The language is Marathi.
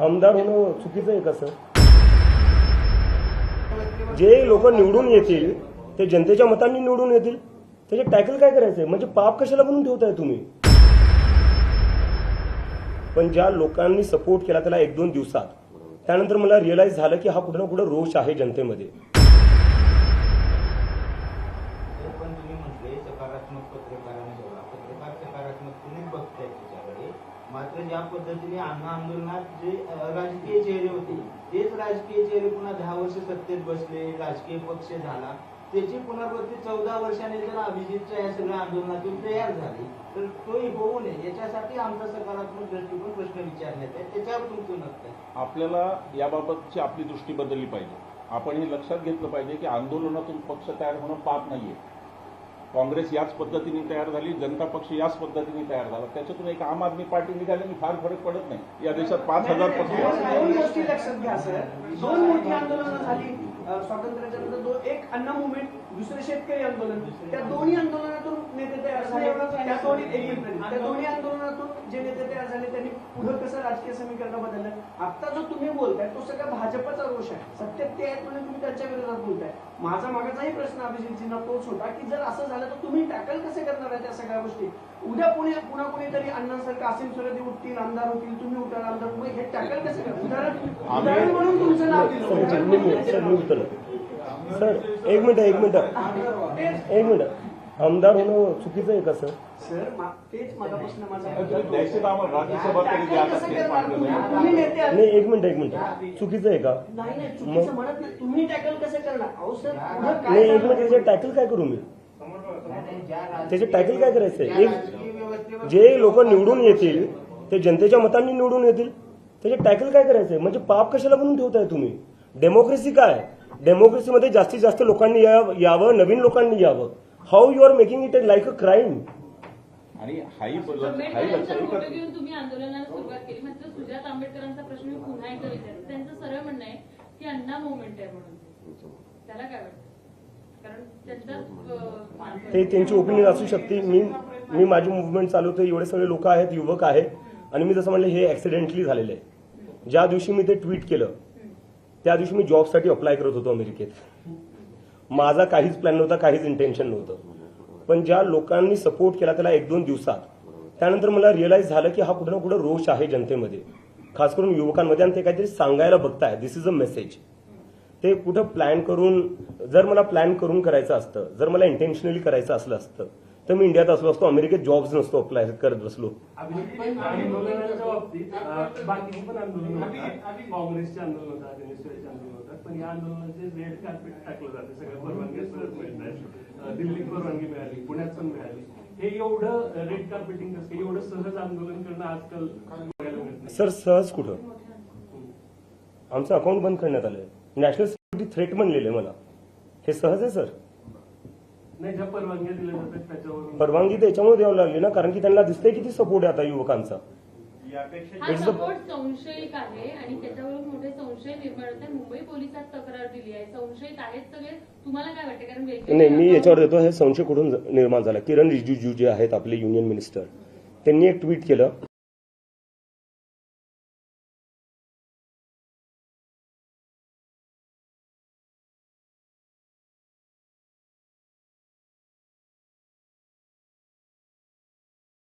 आमदार होणं चुकीचं आहे का सर? जे लोक निवडून येतील ते जनतेच्या मतांनी निवडून येतील, त्याचे टॅकल काय करायचंय? म्हणजे पाप कशाला बनवून ठेवताय तुम्ही? पण ज्या लोकांनी सपोर्ट केला त्याला 1-2 दिवसात, त्यानंतर मला रिअलाइज झालं की हा कुठं ना कुठं रोष आहे जनतेमध्ये. पण तुम्ही म्हटले सकारात्मक पत्रकारांनी ठेवला, पत्रकार सकारात्मकतेने बघतायत त्याच्याकडे. मात्र ज्या पद्धतीने अण्णा आंदोलनात जे राजकीय चेहरे होते तेच राजकीय चेहरे पुन्हा 10 वर्ष सत्तेत बसले, राजकीय पक्ष झाला, त्याची पुनरावृत्ती 14 वर्षांनी जर अभिजितच्या या सगळ्या आंदोलनातून तयार झाली तर तोही होऊ नये याच्यासाठी आमचा सकारात्मक दृष्टिकोन प्रश्न विचारण्यात आहे. त्याच्यावर तुमचं मत आहे? आपल्याला याबाबतची आपली दृष्टी बदलली पाहिजे. आपण हे लक्षात घेतलं पाहिजे की आंदोलनातून पक्ष तयार होणं पाप नाहीये. काँग्रेस याच पद्धतीने तयार झाली, जनता पक्ष याच पद्धतीने तयार झाला. त्याच्यातून एक आम आदमी पार्टी निघाल्याने फार फरक पडत नाही. या देशात 5,000 पक्ष. दोन गोष्टी लक्षात घ्या सर, 2 मोठी आंदोलनं झाली स्वातंत्र्याच्या नंतर. एक अण्णा मुवमेंट, दुसरे शेतकरी आंदोलन. त्या दोन्ही आंदोलनातून नेते तयार झाले. त्या दोन्ही आंदोलनातून जे नेते तयार झाले त्यांनी पुढे कसं राजकीय समीकरण बदललं. आता जो तुम्ही बोलताय तो सगळा भाजपचा रोष आहे. सत्तेत ते आहेत म्हणून तुम्ही त्यांच्या विरोधात बोलताय. माझा मागाचाही प्रश्न अभिजितजींना तोच होता की जर असं झालं तर तुम्ही टॅकल कसे करणार आहे त्या सगळ्या गोष्टी? उद्या पुन्हा कोणीतरी अण्णांसारखं असीम सरदी उठतील, आमदार होतील, तुम्ही उठाल आमदार, मग हे टॅकल कसं करणार? उदाहरण म्हणून तुमचं नाव दिलं. सर एक मिनिट आमदार होणं चुकीचं आहे का सर? सर तेच माझा प्रश्न द्यायचं आम्हाला राज्यसभा तरी द्या. तुम्ही नेते आहात. नाही एक मिनिट चुकीचं आहे का? नाही चुकीचं म्हणत नाही. तुम्ही टॅकल कसं करणार? अहो सर नाही एक मिनिट, त्याचे टॅकल काय करू मी? त्याचे टॅकल काय करायचंय? एक जे लोक निवडून येतील ते जनतेच्या मतांनी निवडून येतील, त्याचे टॅकल काय करायचंय? म्हणजे पाप कशाला बनवून ठेवताय तुम्ही? डेमोक्रेसी काय? डेमोक्रेसीमध्ये जास्तीत जास्त लोकांनी यावं, नवीन लोकांनी यावं. How you are making it like a crime? आणि हाही फोटो घेऊन तुम्ही आंदोलनाला सुरुवात केली. मात्र सुजात आंबेडकरांचा प्रश्न मी पुन्हा एकदा विचारतो. त्यांचं सरळ म्हणणं आहे की अण्णा मुवमेंट आहे म्हणून. त्याला काय वाटतं? कारण ते त्यांची ओपिनियन असू शकते. मी माझी मुवमेंट चालवतो, एवढे सगळे लोक आहेत, युवक आहेत, आणि मी जसं म्हणलं हे ऍक्सिडेंटली झालेलं आहे. ज्या दिवशी मी ते ट्विट केलं त्या दिवशी मी जॉबसाठी अप्लाय करत होतो अमेरिकेत. माझा काहीच प्लॅन नव्हता, काहीच इंटेन्शन नव्हतं. पण ज्या लोकांनी सपोर्ट केला त्याला 1-2 दिवसात, त्यानंतर मला रिअलाइज झालं की हा कुठं ना कुठं रोष आहे जनतेमध्ये, खास करून युवकांमध्ये, आणि ते काहीतरी सांगायला बघताय. दिस इज अ मेसेज. ते कुठं प्लॅन करून, जर मला प्लॅन करून करायचं असतं, जर मला इंटेन्शनली करायचं असलं असतं तर मी इंडियात असलो असतो, अमेरिकेत जॉब्स नसतो अप्लाय करत बसलो. आंदोलनाच्या बाबतीत बाकीची पण आंदोलन होतात, काँग्रेसचे आंदोलन होतात, एनएसयूचे आंदोलन होतात, पण या आंदोलनाचे रेड कार्पेट टाकलं जाते. सगळ्या परवानग्या सहज मिळत आहेत. दिल्लीत परवानगी मिळाली, पुण्यात पण मिळाली. हे एवढं रेड कार्पेटिंग कसं, एवढं सहज आंदोलन करणं आजकाल बघायला मिळत नाही. सर सहज कुठं? आमचं अकाउंट बंद करण्यात आलंय. नॅशनल सिक्युरिटी थ्रेट म्हणलेलं आहे मला. हे सहज आहे सर? नाही, ज्या परवानग्या दिल्या जातात त्याच्यावर परवानगी त्याच्यामुळे द्यावं लागली ना, कारण की त्यांना दिसतंय किती सपोर्ट आहे आता युवकांचा. हा सपोर्ट संशयिक आहे आणि त्याच्यावरून मोठे संशय निर्माण होत आहे. मुंबई पोलिसात तक्रार दिली आहे. संशयित आहेत सगळे. तुम्हाला काय वाटतं? कारण नाही, मी याच्यावर देतो. हे संशय कुठून निर्माण झाला? किरण रिजिजू जे आहेत आपले युनियन मिनिस्टर, त्यांनी एक ट्विट केलं